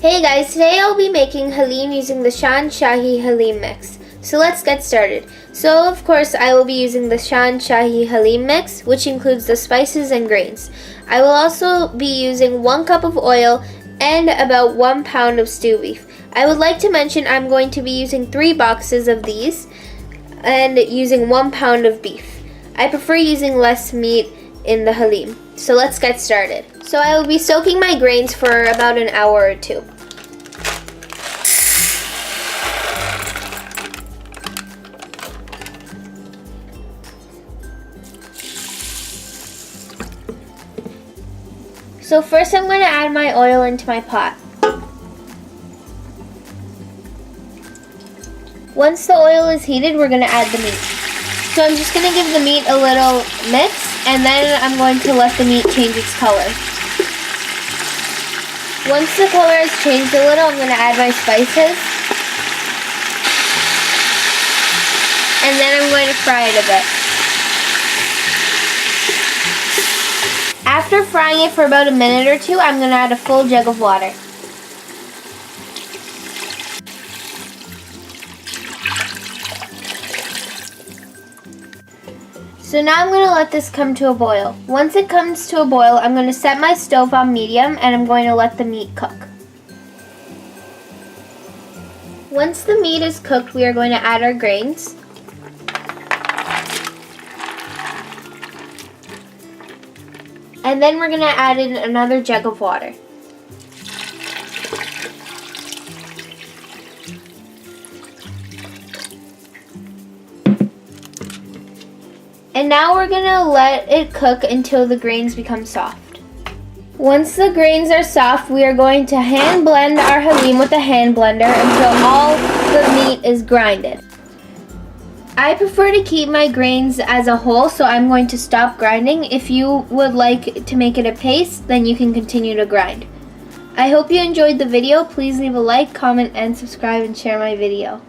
Hey guys, today I'll be making Haleem using the Shan Shahi Haleem mix. So let's get started. So of course I will be using the Shan Shahi Haleem mix, which includes the spices and grains. I will also be using 1 cup of oil and about 1 pound of stew beef. I would like to mention I'm going to be using 3 boxes of these and using 1 pound of beef. I prefer using less meat in the Haleem. So let's get started. So I will be soaking my grains for about an hour or 2. So first I'm going to add my oil into my pot. Once the oil is heated, we're going to add the meat. So I'm just going to give the meat a little mix, and then I'm going to let the meat change its color. Once the color has changed a little, I'm going to add my spices. And then I'm going to fry it a bit. After frying it for about a minute or 2, I'm going to add a full jug of water. So now I'm going to let this come to a boil. Once it comes to a boil, I'm going to set my stove on medium and I'm going to let the meat cook. Once the meat is cooked, we are going to add our grains. And then we're going to add in another jug of water. And now we're going to let it cook until the grains become soft. Once the grains are soft, we are going to hand blend our Haleem with a hand blender until all the meat is grinded. I prefer to keep my grains as a whole, so I'm going to stop grinding. If you would like to make it a paste, then you can continue to grind. I hope you enjoyed the video. Please leave a like, comment, and subscribe and share my video.